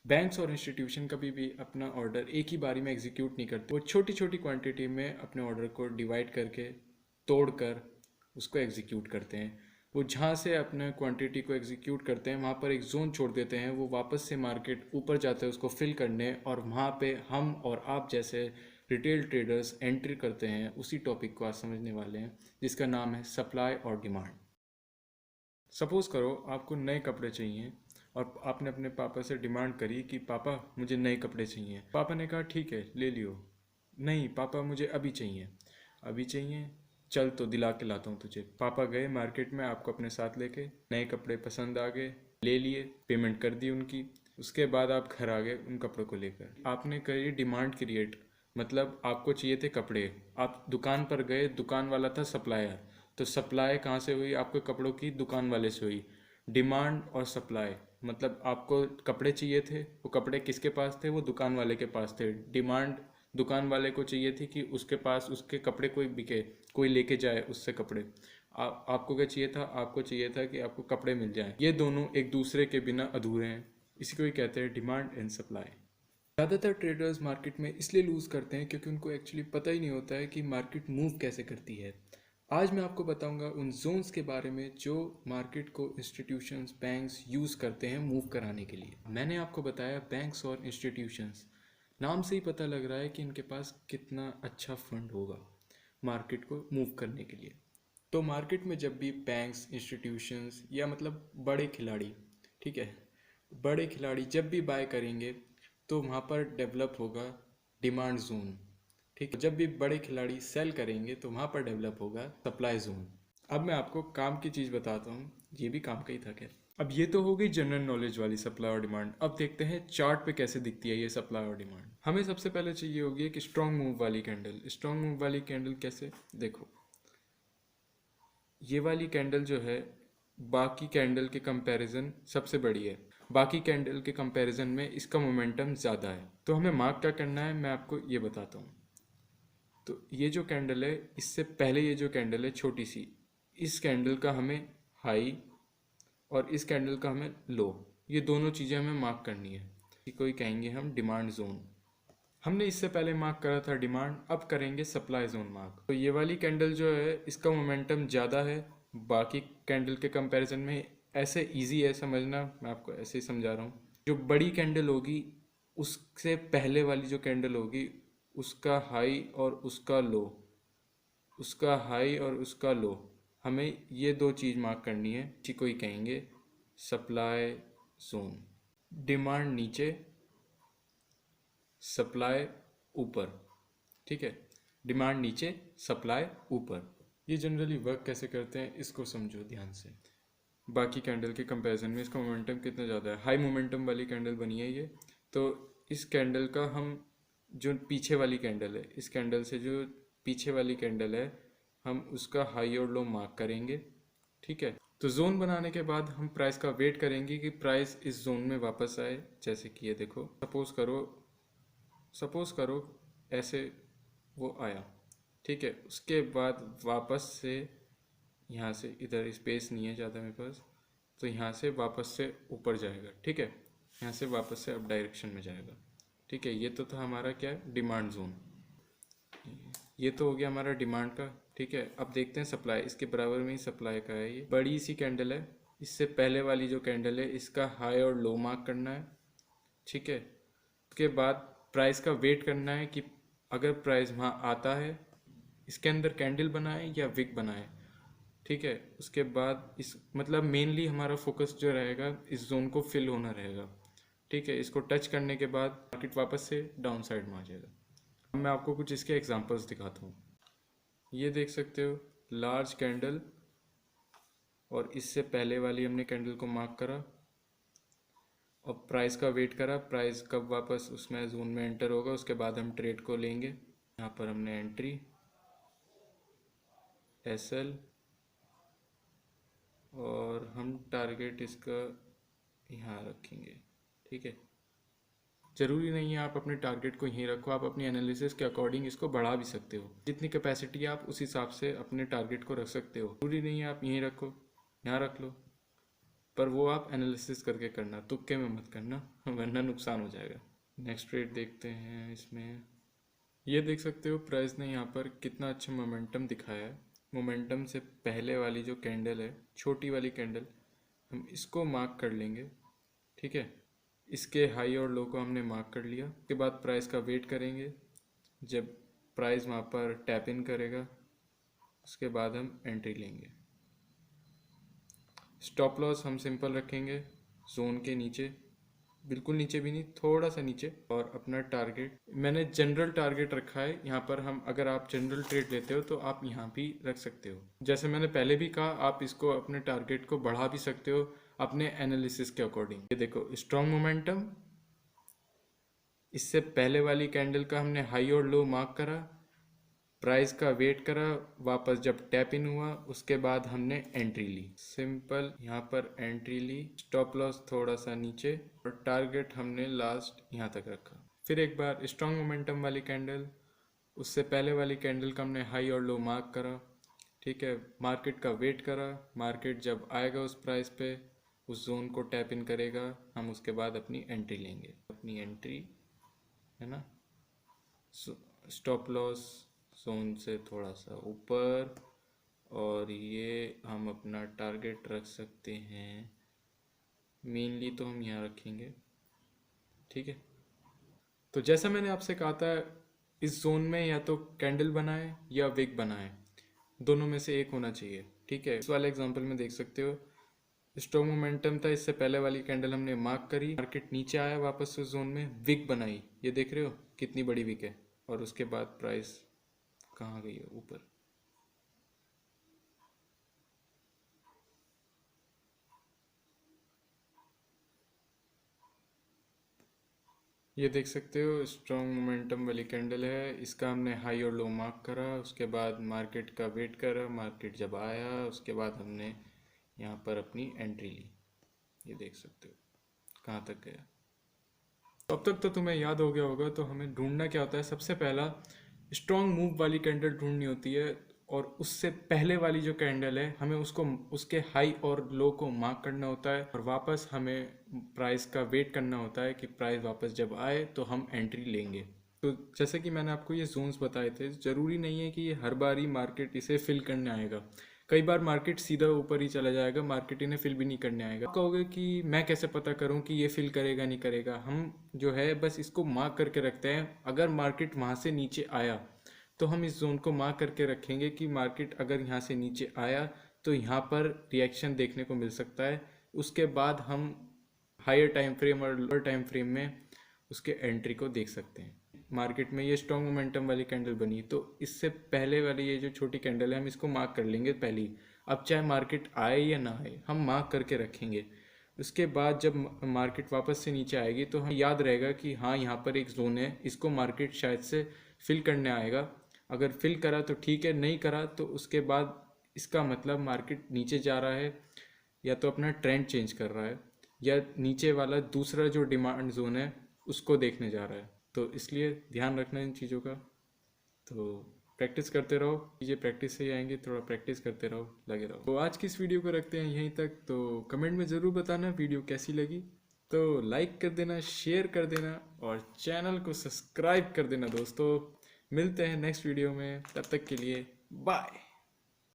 Banks और institution कभी भी अपना ऑर्डर एक ही बारी में एग्जीक्यूट नहीं करते। वो छोटी छोटी क्वांटिटी में अपने ऑर्डर को डिवाइड करके, तोड़कर उसको एग्जीक्यूट करते हैं। वो जहाँ से अपने क्वांटिटी को एग्जीक्यूट करते हैं वहाँ पर एक जोन छोड़ देते हैं। वो वापस से मार्केट ऊपर जाते हैं उसको फिल करने, और वहाँ पे हम और आप जैसे रिटेल ट्रेडर्स एंट्री करते हैं। उसी टॉपिक को आज समझने वाले हैं, जिसका नाम है सप्लाई और डिमांड। सपोज़ करो आपको नए कपड़े चाहिए और आपने अपने पापा से डिमांड करी कि पापा मुझे नए कपड़े चाहिए। पापा ने कहा ठीक है ले लियो। नहीं पापा मुझे अभी चाहिए। अभी चाहिए, चल तो दिला के लाता हूँ तुझे। पापा गए मार्केट में आपको अपने साथ लेके, नए कपड़े पसंद आ गए, ले लिए, पेमेंट कर दी उनकी। उसके बाद आप घर आ गए उन कपड़ों को लेकर। आपने करी डिमांड क्रिएट, मतलब आपको चाहिए थे कपड़े। आप दुकान पर गए, दुकान वाला था सप्लायर। तो सप्लाई कहाँ से हुई? आपके कपड़ों की दुकान वाले से हुई। डिमांड और सप्लाई, मतलब आपको कपड़े चाहिए थे, वो कपड़े किसके पास थे? वो दुकान वाले के पास थे। डिमांड दुकान वाले को चाहिए थी कि उसके पास उसके कपड़े कोई बिके, कोई लेके जाए उससे कपड़े। आपको क्या चाहिए था? आपको चाहिए था कि आपको कपड़े मिल जाएं। ये दोनों एक दूसरे के बिना अधूरे हैं। इसी को ही कहते हैं डिमांड एंड सप्लाई। ज़्यादातर ट्रेडर्स मार्केट में इसलिए लूज़ करते हैं क्योंकि उनको एक्चुअली पता ही नहीं होता है कि मार्केट मूव कैसे करती है। आज मैं आपको बताऊंगा उन जोन्स के बारे में जो मार्केट को इंस्टीट्यूशंस, बैंक्स यूज़ करते हैं मूव कराने के लिए। मैंने आपको बताया बैंक्स और इंस्टीट्यूशंस, नाम से ही पता लग रहा है कि इनके पास कितना अच्छा फंड होगा मार्केट को मूव करने के लिए। तो मार्केट में जब भी बैंक्स, इंस्टीट्यूशंस या मतलब बड़े खिलाड़ी, ठीक है, बड़े खिलाड़ी जब भी बाय करेंगे तो वहाँ पर डेवलप होगा डिमांड जोन। ठीक है, जब भी बड़े खिलाड़ी सेल करेंगे तो वहाँ पर डेवलप होगा सप्लाई जोन। अब मैं आपको काम की चीज़ बताता हूँ, ये भी काम का ही था खैर। अब ये तो हो गई जनरल नॉलेज वाली सप्लाई और डिमांड। अब देखते हैं चार्ट पे कैसे दिखती है ये सप्लाई और डिमांड। हमें सबसे पहले चाहिए होगी एक स्ट्रॉन्ग मूव वाली कैंडल। स्ट्रॉन्ग मूव वाली कैंडल कैसे? देखो, ये वाली कैंडल जो है बाकी कैंडल के कंपैरिजन सबसे बड़ी है। बाकी कैंडल के कंपैरिजन में इसका मोमेंटम ज़्यादा है। तो हमें मार्क क्या करना है, मैं आपको ये बताता हूँ। तो ये जो कैंडल है, इससे पहले ये जो कैंडल है छोटी सी, इस कैंडल का हमें हाई और इस कैंडल का हमें लो, ये दोनों चीज़ें हमें मार्क करनी है। इसी को ही कहेंगे हम डिमांड जोन। हमने इससे पहले मार्क करा था डिमांड, अब करेंगे सप्लाई जोन मार्क। तो ये वाली कैंडल जो है इसका मोमेंटम ज़्यादा है बाकी कैंडल के कंपैरिजन में। ऐसे इजी है समझना, मैं आपको ऐसे ही समझा रहा हूँ। जो बड़ी कैंडल होगी उससे पहले वाली जो कैंडल होगी उसका हाई और उसका लो, उसका हाई और उसका लो, हमें ये दो चीज़ मार्क करनी है। इसी को ही कहेंगे सप्लाई जोन। डिमांड नीचे, सप्लाई ऊपर। ठीक है, डिमांड नीचे, सप्लाई ऊपर। ये जनरली वर्क कैसे करते हैं इसको समझो ध्यान से। बाकी कैंडल के कंपैरिजन में इसका मोमेंटम कितना ज़्यादा है, हाई मोमेंटम वाली कैंडल बनी है ये। तो इस कैंडल का हम, जो पीछे वाली कैंडल है, इस कैंडल से जो पीछे वाली कैंडल है, हम उसका हाई और लो मार्क करेंगे। ठीक है, तो जोन बनाने के बाद हम प्राइस का वेट करेंगे कि प्राइस इस जोन में वापस आए। जैसे कि ये देखो, सपोज करो ऐसे वो आया। ठीक है, उसके बाद वापस से यहाँ से, इधर स्पेस नहीं है ज़्यादा मेरे पास, तो यहाँ से वापस से ऊपर जाएगा। ठीक है, यहाँ से वापस से अप डायरेक्शन में जाएगा। ठीक है, ये तो था हमारा क्या है, डिमांड जोन। ये तो हो गया हमारा डिमांड का। ठीक है, अब देखते हैं सप्लाई। इसके बराबर में ही सप्लाई का है। ये बड़ी सी कैंडल है, इससे पहले वाली जो कैंडल है इसका हाई और लो मार्क करना है। ठीक है, उसके बाद प्राइस का वेट करना है कि अगर प्राइस वहाँ आता है, इसके अंदर कैंडल बनाए या विक बनाए। ठीक है, उसके बाद इस, मतलब मेनली हमारा फोकस जो रहेगा इस जोन को फिल होना रहेगा। ठीक है, इसको टच करने के बाद मार्केट वापस से डाउन साइड में आ जाएगा। अब मैं आपको कुछ इसके एग्जांपल्स दिखाता हूँ। ये देख सकते हो लार्ज कैंडल, और इससे पहले वाली हमने कैंडल को मार्क करा और प्राइस का वेट करा, प्राइस कब वापस उसमें जोन में एंटर होगा, उसके बाद हम ट्रेड को लेंगे। यहाँ पर हमने एंट्री, एसएल, और हम टारगेट इसका यहाँ रखेंगे। ठीक है, ज़रूरी नहीं है आप अपने टारगेट को यहीं रखो, आप अपनी एनालिसिस के अकॉर्डिंग इसको बढ़ा भी सकते हो। जितनी कैपेसिटी आप उस हिसाब से अपने टारगेट को रख सकते हो। ज़रूरी नहीं है आप यहीं रखो, यहाँ रख लो। पर वो आप एनालिसिस करके करना, तुक्के में मत करना वरना नुकसान हो जाएगा। नेक्स्ट ट्रेड देखते हैं। इसमें ये देख सकते हो प्राइस ने यहाँ पर कितना अच्छा मोमेंटम दिखाया है। मोमेंटम से पहले वाली जो कैंडल है, छोटी वाली कैंडल, हम इसको मार्क कर लेंगे। ठीक है, इसके हाई और लो को हमने मार्क कर लिया। उसके बाद प्राइस का वेट करेंगे, जब प्राइस वहाँ पर टैप इन करेगा उसके बाद हम एंट्री लेंगे। स्टॉप लॉस हम सिंपल रखेंगे जोन के नीचे, बिल्कुल नीचे भी नहीं, थोड़ा सा नीचे। और अपना टारगेट मैंने जनरल टारगेट रखा है यहाँ पर। हम अगर आप जनरल ट्रेड लेते हो तो आप यहाँ भी रख सकते हो। जैसे मैंने पहले भी कहा, आप इसको अपने टारगेट को बढ़ा भी सकते हो अपने एनालिसिस के अकॉर्डिंग। ये देखो स्ट्रॉन्ग मोमेंटम, इससे पहले वाली कैंडल का हमने हाई और लो मार्क करा, प्राइस का वेट करा, वापस जब टैप इन हुआ उसके बाद हमने एंट्री ली। सिंपल यहाँ पर एंट्री ली, स्टॉप लॉस थोड़ा सा नीचे और टारगेट हमने लास्ट यहाँ तक रखा। फिर एक बार स्ट्रॉन्ग मोमेंटम वाली कैंडल, उससे पहले वाली कैंडल का हमने हाई और लो मार्क करा। ठीक है, मार्केट का वेट करा, मार्केट जब आएगा उस प्राइस पे, उस जोन को टैप इन करेगा, हम उसके बाद अपनी एंट्री लेंगे। अपनी एंट्री है ना, स्टॉप लॉस जोन से थोड़ा सा ऊपर, और ये हम अपना टारगेट रख सकते हैं। मेनली तो हम यहाँ रखेंगे। ठीक है, तो जैसा मैंने आपसे कहा था, इस जोन में या तो कैंडल बनाए या विक बनाए, दोनों में से एक होना चाहिए। ठीक है, इस वाले एग्जांपल में देख सकते हो स्ट्रॉन्ग मोमेंटम था, इससे पहले वाली कैंडल हमने मार्क करी, मार्केट नीचे आया वापस उस जोन में, विक बनाई, ये देख रहे हो कितनी बड़ी विक है, और उसके बाद प्राइस कहाँ गई है, ऊपर। ये देख सकते हो स्ट्रॉन्ग मोमेंटम वाली कैंडल है, इसका हमने हाई और लो मार्क करा, उसके बाद मार्केट का वेट करा, मार्केट जब आया उसके बाद हमने यहाँ पर अपनी एंट्री ली। ये देख सकते हो कहाँ तक गया। तो अब तक तो तुम्हें याद हो गया होगा। तो हमें ढूंढना क्या होता है, सबसे पहला स्ट्रॉन्ग मूव वाली कैंडल ढूंढनी होती है, और उससे पहले वाली जो कैंडल है हमें उसको, उसके हाई और लो को मार्क करना होता है, और वापस हमें प्राइस का वेट करना होता है कि प्राइस वापस जब आए तो हम एंट्री लेंगे। तो जैसे कि मैंने आपको ये जोन्स बताए थे, ज़रूरी नहीं है कि ये हर बार ही मार्केट इसे फिल करने आएगा। कई बार मार्केट सीधा ऊपर ही चला जाएगा, मार्केट इन्हें फिल भी नहीं करने आएगा। आप कहोगे कि मैं कैसे पता करूं कि ये फिल करेगा नहीं करेगा। हम जो है बस इसको मार्क करके रखते हैं। अगर मार्केट वहाँ से नीचे आया तो हम इस जोन को मार्क करके रखेंगे कि मार्केट अगर यहाँ से नीचे आया तो यहाँ पर रिएक्शन देखने को मिल सकता है। उसके बाद हम हायर टाइम फ्रेम और लोअर टाइम फ्रेम में उसके एंट्री को देख सकते हैं। मार्केट में ये स्ट्रॉन्ग मोमेंटम वाली कैंडल बनी, तो इससे पहले वाली ये जो छोटी कैंडल है हम इसको मार्क कर लेंगे पहले ही। अब चाहे मार्केट आए या ना आए हम मार्क करके रखेंगे। उसके बाद जब मार्केट वापस से नीचे आएगी तो हमें याद रहेगा कि हाँ यहाँ पर एक जोन है, इसको मार्केट शायद से फिल करने आएगा। अगर फिल करा तो ठीक है, नहीं करा तो उसके बाद इसका मतलब मार्केट नीचे जा रहा है, या तो अपना ट्रेंड चेंज कर रहा है, या नीचे वाला दूसरा जो डिमांड जोन है उसको देखने जा रहा है। तो इसलिए ध्यान रखना इन चीज़ों का। तो प्रैक्टिस करते रहो, चीज़ें प्रैक्टिस से ही आएंगी, थोड़ा प्रैक्टिस करते रहो, लगे रहो। तो आज की इस वीडियो को रखते हैं यहीं तक। तो कमेंट में ज़रूर बताना वीडियो कैसी लगी। तो लाइक कर देना, शेयर कर देना, और चैनल को सब्सक्राइब कर देना दोस्तों। मिलते हैं नेक्स्ट वीडियो में, तब तक के लिए बाय।